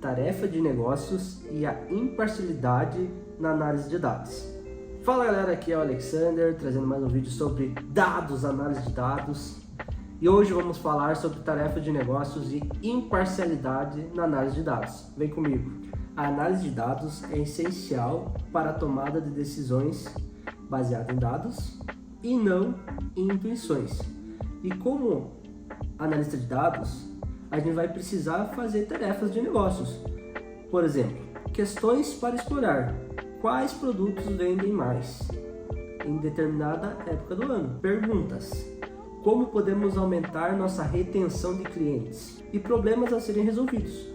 tarefa de negócios e a imparcialidade na análise de dados. Fala galera, aqui é o Alexander, trazendo mais um vídeo sobre dados, análise de dados. E hoje vamos falar sobre tarefa de negócios e imparcialidade na análise de dados. Vem comigo! A análise de dados é essencial para a tomada de decisões baseada em dados e não em intuições. E como analista de dados, a gente vai precisar fazer tarefas de negócios. Por exemplo, questões para explorar. Quais produtos vendem mais em determinada época do ano? Perguntas. Como podemos aumentar nossa retenção de clientes? E problemas a serem resolvidos.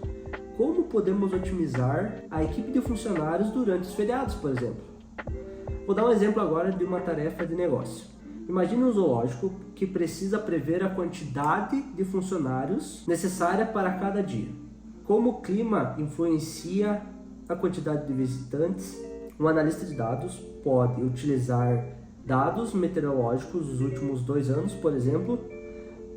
Como podemos otimizar a equipe de funcionários durante os feriados, por exemplo? Vou dar um exemplo agora de uma tarefa de negócio. Imagine um zoológico que precisa prever a quantidade de funcionários necessária para cada dia. Como o clima influencia a quantidade de visitantes, um analista de dados pode utilizar dados meteorológicos dos últimos 2 anos, por exemplo,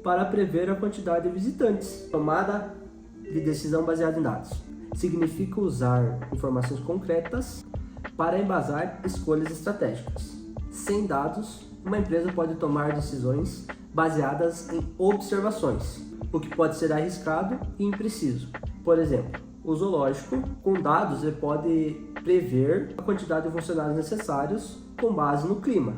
para prever a quantidade de visitantes. Tomada de decisão baseada em dados significa usar informações concretas para embasar escolhas estratégicas. Sem dados, uma empresa pode tomar decisões baseadas em observações, o que pode ser arriscado e impreciso. Por exemplo, o zoológico, com dados, ele pode prever a quantidade de funcionários necessários com base no clima.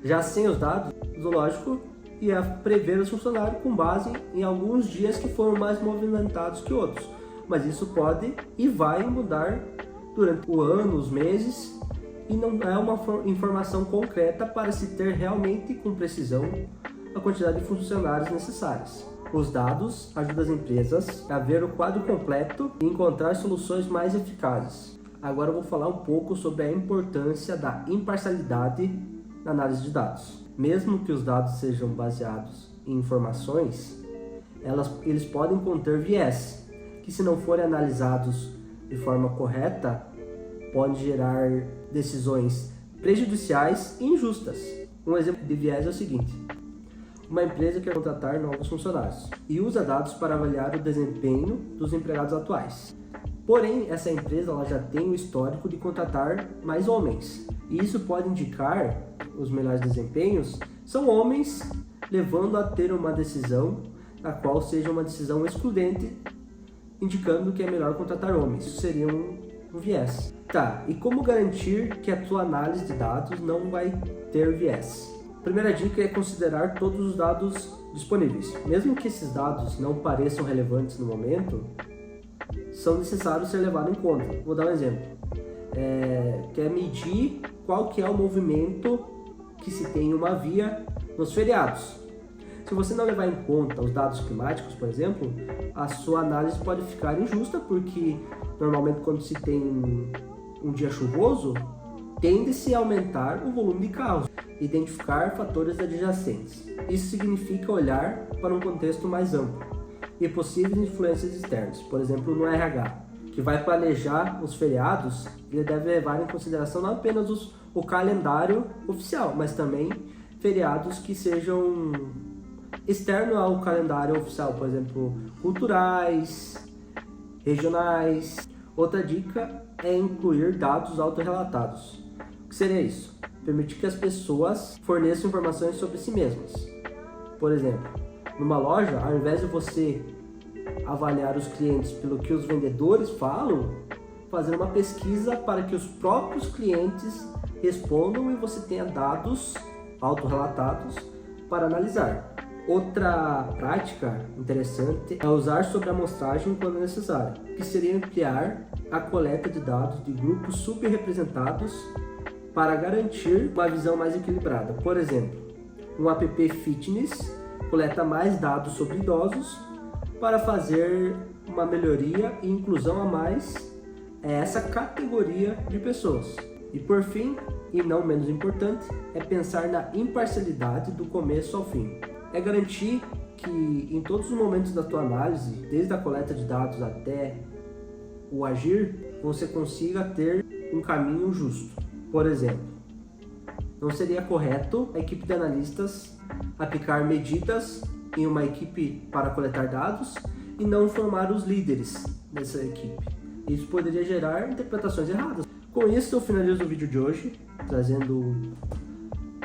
Já sem os dados, o zoológico ia prever os funcionários com base em alguns dias que foram mais movimentados que outros. Mas isso pode e vai mudar durante o ano, os meses, e não é uma informação concreta para se ter realmente com precisão a quantidade de funcionários necessários. Os dados ajudam as empresas a ver o quadro completo e encontrar soluções mais eficazes. Agora eu vou falar um pouco sobre a importância da imparcialidade na análise de dados. Mesmo que os dados sejam baseados em informações, eles podem conter viés, que se não forem analisados de forma correta, podem gerar decisões prejudiciais e injustas. Um exemplo de viés é o seguinte: uma empresa quer contratar novos funcionários e usa dados para avaliar o desempenho dos empregados atuais. Porém, essa empresa já tem o histórico de contratar mais homens, e isso pode indicar os melhores desempenhos são homens, levando a ter uma decisão a qual seja uma decisão excludente, indicando que é melhor contratar homens. Isso seria um viés. Tá, e como garantir que a tua análise de dados não vai ter viés? Primeira dica é considerar todos os dados disponíveis. Mesmo que esses dados não pareçam relevantes no momento, são necessários ser levados em conta. Vou dar um exemplo. Quer medir qual que é o movimento que se tem em uma via nos feriados. Se você não levar em conta os dados climáticos, por exemplo, a sua análise pode ficar injusta, porque normalmente quando se tem um dia chuvoso, tende-se a aumentar o volume de carros, identificar fatores adjacentes. Isso significa olhar para um contexto mais amplo e possíveis influências externas. Por exemplo, no RH, que vai planejar os feriados, ele deve levar em consideração não apenas o calendário oficial, mas também feriados que sejam externos ao calendário oficial, por exemplo, culturais, regionais. Outra dica é incluir dados autorrelatados. O que seria isso? Permitir que as pessoas forneçam informações sobre si mesmas. Por exemplo, numa loja, ao invés de você avaliar os clientes pelo que os vendedores falam, fazer uma pesquisa para que os próprios clientes respondam e você tenha dados autorrelatados para analisar. Outra prática interessante é usar sobre a amostragem quando necessário, que seria ampliar a coleta de dados de grupos subrepresentados para garantir uma visão mais equilibrada. Por exemplo, um app fitness coleta mais dados sobre idosos para fazer uma melhoria e inclusão a mais a essa categoria de pessoas. E por fim, e não menos importante, é pensar na imparcialidade do começo ao fim. É garantir que em todos os momentos da tua análise, desde a coleta de dados até o agir, você consiga ter um caminho justo. Por exemplo, não seria correto a equipe de analistas aplicar medidas em uma equipe para coletar dados e não formar os líderes dessa equipe. Isso poderia gerar interpretações erradas. Com isso, eu finalizo o vídeo de hoje, trazendo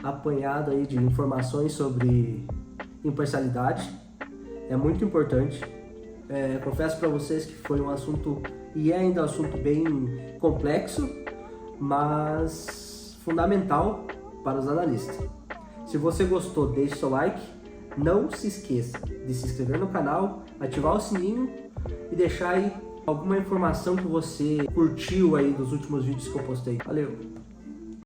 apanhado aí de informações sobre imparcialidade. É muito importante. Confesso para vocês que foi um assunto, e é ainda um assunto bem complexo, mas fundamental para os analistas. Se você gostou, deixe seu like. Não se esqueça de se inscrever no canal, ativar o sininho e deixar aí alguma informação que você curtiu aí dos últimos vídeos que eu postei. Valeu!